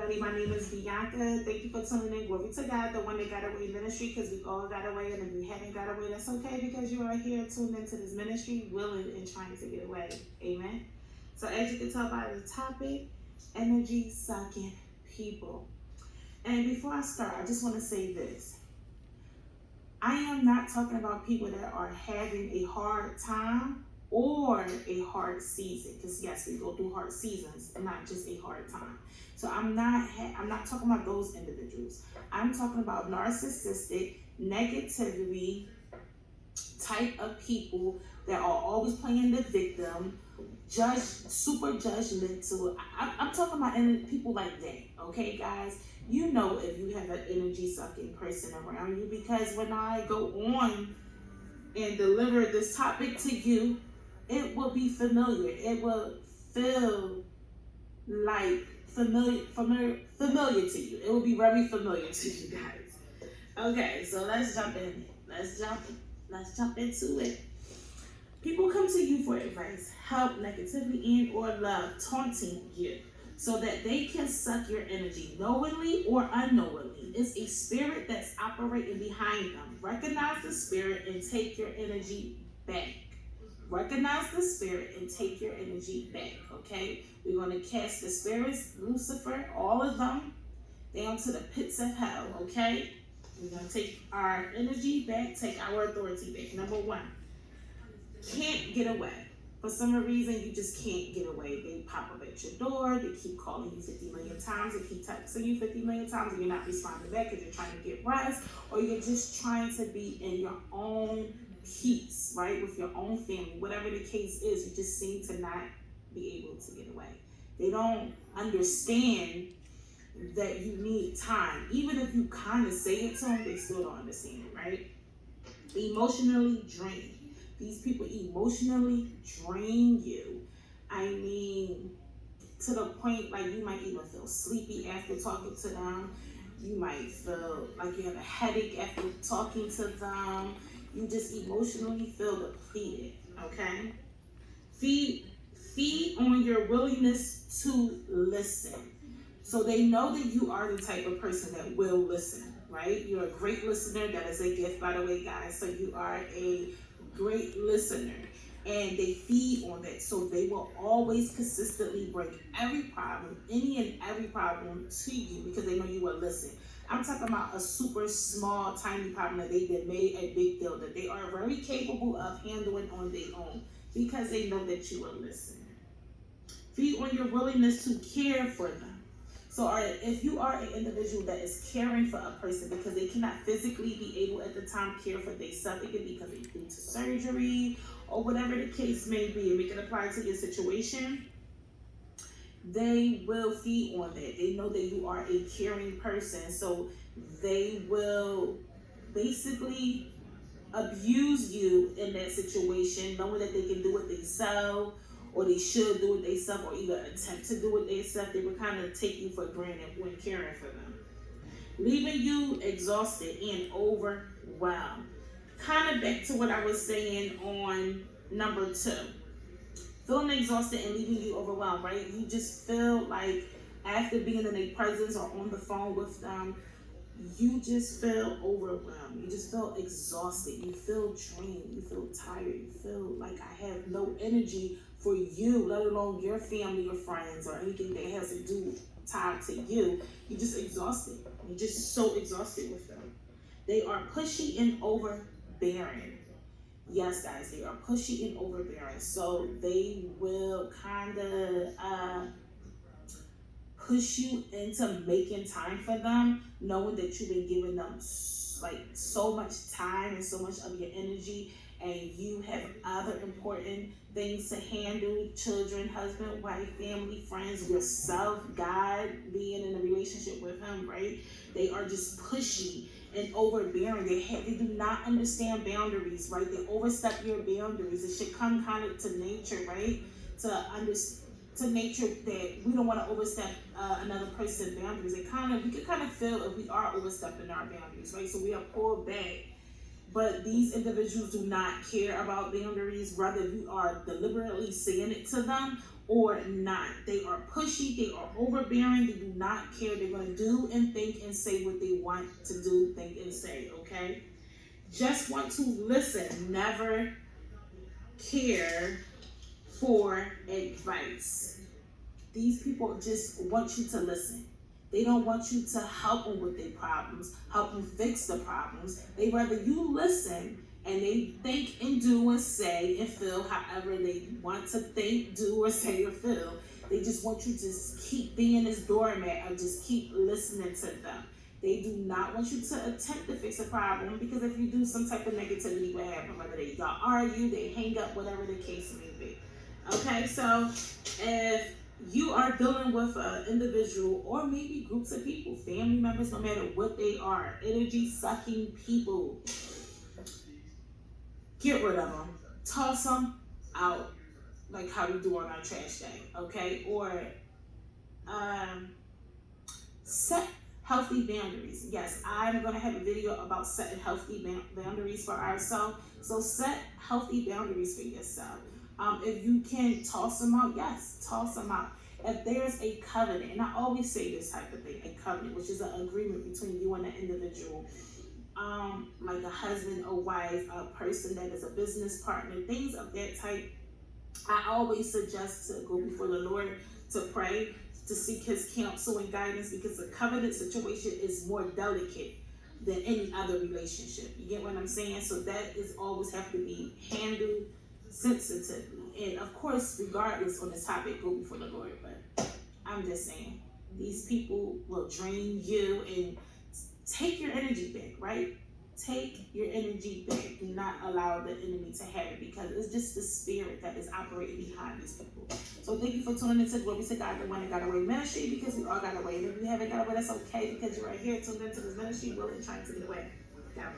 everybody. My name is Bianca. Thank you for tuning in. Glory to God, the one that got away ministry, because we all got away, and if we haven't got away, that's okay, because you are here tuned into this ministry, willing and trying to get away. Amen. So as you can tell by the topic, energy sucking people. And before I start, I just want to say this. I am not talking about people that are having a hard time or a hard season, because yes, we go through hard seasons, not just a hard time. So I'm not talking about those individuals. I'm talking about narcissistic, negativity type of people that are always playing the victim, super judgmental. I'm talking about people like that. Okay, guys, you know if you have an energy sucking person around you, because when I go on and deliver this topic to you, it will be familiar. It will feel like familiar to you. It will be very familiar to you guys. Okay, so let's jump in. Let's jump into it. People come to you for advice, help, negativity, and or love, taunting you so that they can suck your energy knowingly or unknowingly. It's a spirit that's operating behind them. Recognize the spirit and take your energy back. Recognize the spirit and take your energy back, okay? We're going to cast the spirits, Lucifer, all of them, down to the pits of hell, okay? We're going to take our energy back, take our authority back. Number one, can't get away. For some reason, you just can't get away. They pop up at your door. They keep calling you 50 million times. They keep texting you 50 million times, and you're not responding back because you're trying to get rest, or you're just trying to be in your own peace, right, with your own family. Whatever the case is, you just seem to not be able to get away. They don't understand that you need time. Even if you kind of say it to them, they still don't understand it, right? Emotionally drained. These people emotionally drain you. I mean, to the point like you might even feel sleepy after talking to them. You might feel like you have a headache after talking to them. You just emotionally feel depleted, okay? Feed on your willingness to listen. So they know that you are the type of person that will listen, right? You're a great listener. That is a gift, by the way, guys. So you are a great listener, and they feed on that. So they will always consistently bring any and every problem to you, because they know you will listen. I'm talking about a super small, tiny problem that they did made a big deal, that they are very capable of handling on their own, because they know that you will listen. Feed on your willingness to care for them. So if you are an individual that is caring for a person because they cannot physically be able at the time care for themselves, it could be because they due to surgery or whatever the case may be, and we can apply to your situation, they will feed on that. They know that you are a caring person, so they will basically abuse you in that situation, knowing that they can do it themselves, or they should do it themselves, or even attempt to do it themselves. They would kind of take you for granted when caring for them. Leaving you exhausted and overwhelmed. Kind of back to what I was saying on number 2. Feeling exhausted and leaving you overwhelmed, right? You just feel like after being in their presence or on the phone with them, you just feel overwhelmed. You just feel exhausted. You feel drained. You feel tired. You feel like I have no energy for you, let alone your family or friends or anything that has to do tied to you. You're just exhausted. You're just so exhausted with them. They are pushy and overbearing. Yes, guys, they are pushy and overbearing. So they will kind of push you into making time for them, knowing that you've been giving them like so much time and so much of your energy, and you have other important things to handle: children, husband, wife, family, friends, yourself, God, being in a relationship with him, right? They are just pushy and overbearing. They do not understand boundaries, right? They overstep your boundaries. It should come kind of to nature, right? To nature that we don't want to overstep another person's boundaries. We can kind of feel if we are overstepping our boundaries, right? So we are pulled back But these individuals do not care about boundaries, whether you are deliberately saying it to them or not. They are pushy, they are overbearing, they do not care. They're going to do and think and say what they want to do, think, and say, okay? Just want to listen, never care for advice. These people just want you to listen. They don't want you to help them with their problems, help them fix the problems. They rather you listen and they think and do and say and feel however they want to think, do, or say or feel. They just want you to just keep being this doormat or just keep listening to them. They do not want you to attempt to fix a problem, because if you do, some type of negativity will happen, whether they got argue, they hang up, whatever the case may be. Okay, so if you are dealing with an individual or maybe groups of people, family members, no matter what they are, energy sucking people, get rid of them, toss them out, like how we do on our trash day, okay? Or set healthy boundaries. Yes, I'm going to have a video about setting healthy boundaries for ourselves. So set healthy boundaries for yourself. If you can toss them out, yes, toss them out. If there's a covenant, and I always say this type of thing, a covenant, which is an agreement between you and the individual, like a husband, a wife, a person that is a business partner, things of that type, I always suggest to go before the Lord to pray, to seek his counsel and guidance, because the covenant situation is more delicate than any other relationship. You get what I'm saying? So that is always have to be handled sensitively. And of course, regardless on this topic, go before the Lord. But I'm just saying, these people will drain you and take your energy back, right? Take your energy back. Do not allow the enemy to have it, because it's just the spirit that is operating behind these people. So thank you for tuning into Glory to God, the One That Got Away ministry, because we all got away. And if you haven't got away, that's okay, because you're right here tuned into this ministry, willing, trying to get away. God bless.